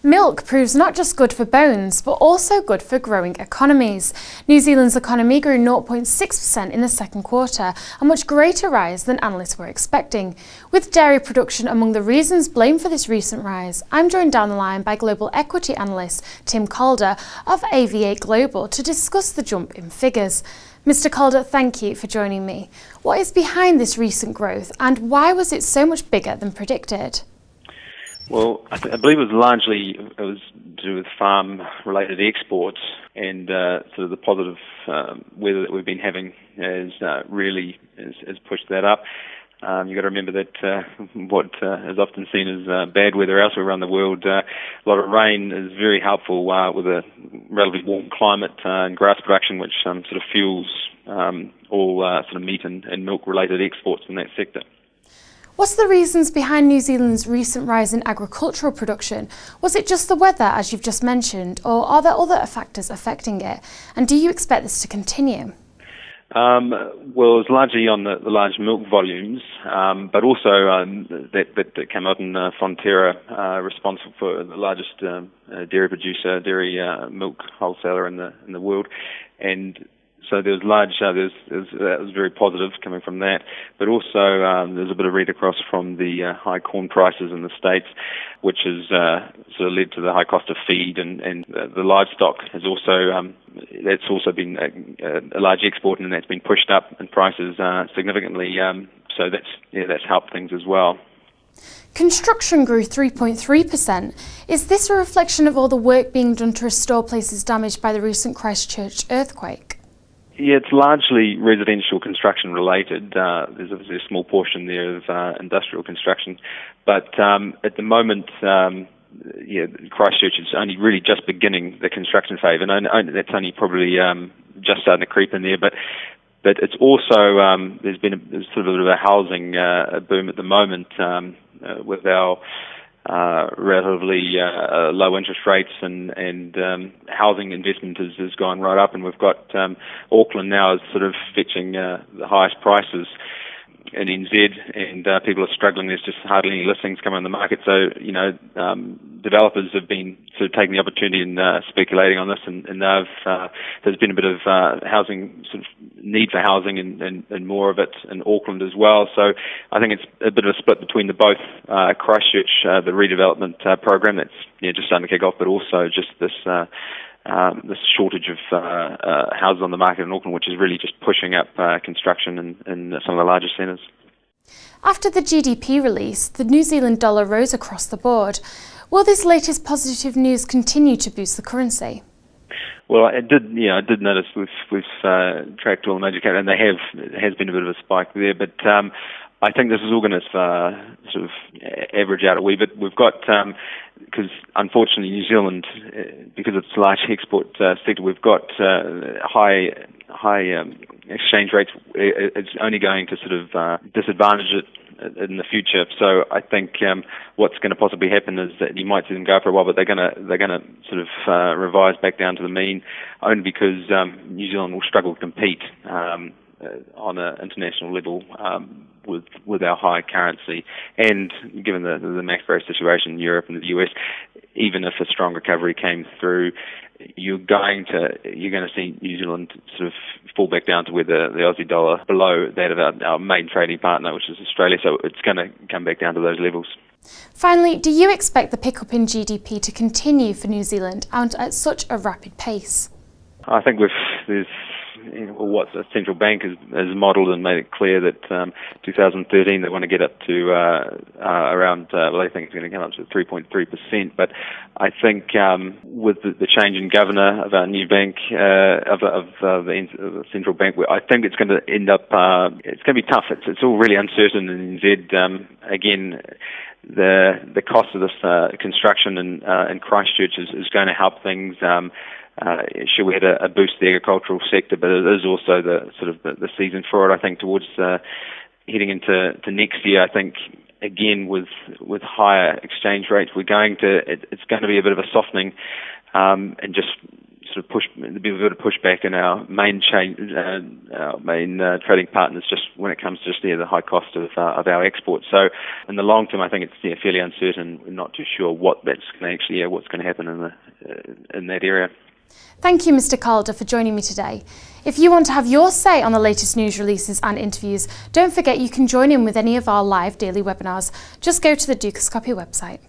Milk proves not just good for bones, but also good for growing economies. New Zealand's economy grew 0.6% in the second quarter, a much greater rise than analysts were expecting. With dairy production among the reasons blamed for this recent rise, I'm joined down the line by global equity analyst Tim Calder of Aviate Global to discuss the jump in figures. Mr. Calder, thank you for joining me. What is behind this recent growth and why was it so much bigger than predicted? Well, I believe it was to do with farm-related exports, and sort of the positive weather that we've been having has pushed that up. You've got to remember that what is often seen as bad weather elsewhere around the world, a lot of rain is very helpful with a relatively warm climate and grass production, which sort of fuels all sort of meat and milk-related exports in that sector. What's the reasons behind New Zealand's recent rise in agricultural production? Was it just the weather, as you've just mentioned, or are there other factors affecting it? And do you expect this to continue? Well, it's largely on the large milk volumes, but also that came out in Fonterra, responsible for the largest dairy producer, dairy milk wholesaler in the world, and so there was that was very positive coming from that, but also there's a bit of read across from the high corn prices in the States, which has sort of led to the high cost of feed, and the livestock has also that's also been a large export, and that's been pushed up in prices significantly. So that's helped things as well. Construction grew 3.3%. Is this a reflection of all the work being done to restore places damaged by the recent Christchurch earthquake? Yeah, it's largely residential construction related. There's obviously a small portion there of industrial construction, but at the moment, Christchurch is only really just beginning the construction phase, and that's only probably just starting to creep in there. But it's also there's sort of a bit of a housing boom at the moment with our relatively low interest rates, and housing investment has gone right up, and we've got Auckland now is sort of fetching the highest prices in NZ, and people are struggling. There's just hardly any listings coming on the market, so developers have been sort of taking the opportunity and speculating on this, and there's been a bit of housing, sort of need for housing, and more of it in Auckland as well. So I think it's a bit of a split between both Christchurch, the redevelopment program that's just starting to kick off, but also just this shortage of houses on the market in Auckland, which is really just pushing up construction in some of the larger centres. After the GDP release, the New Zealand dollar rose across the board. Will this latest positive news continue to boost the currency? Well, I did notice we've tracked all the major categories, and there has been a bit of a spike there, but I think this is all going to sort of average out a wee bit. We've got, because unfortunately New Zealand, because of its large export sector, we've got high exchange rates. It's only going to sort of disadvantage it in the future. So I think what's going to possibly happen is that you might see them go for a while, but they're going to sort of revise back down to the mean, only because New Zealand will struggle to compete on an international level with our high currency, and given the macro situation in Europe and the US, even if a strong recovery came through, you're going to see New Zealand sort of fall back down to where the Aussie dollar below that of our main trading partner, which is Australia. So it's going to come back down to those levels. Finally, do you expect the pickup in GDP to continue for New Zealand and at such a rapid pace? I think what the central bank has modelled and made it clear that 2013 they want to get up to around, I think it's going to come up to 3.3%. But I think with the change in governor of our new bank, of the central bank, I think it's going to end up, it's going to be tough. It's all really uncertain in NZ. Again, the cost of this construction in Christchurch is going to help things. Sure, we had a boost to the agricultural sector, but it is also the season for it. I think towards heading into next year, I think again with higher exchange rates, it's going to be a bit of a softening, and just sort of be a bit of pushback in our main trading partners just when it comes to just the high cost of our exports. So in the long term, I think it's fairly uncertain. We're not too sure what's going to happen in that area. Thank you, Mr. Calder, for joining me today. If you want to have your say on the latest news releases and interviews, don't forget you can join in with any of our live daily webinars. Just go to the Dukascopy website.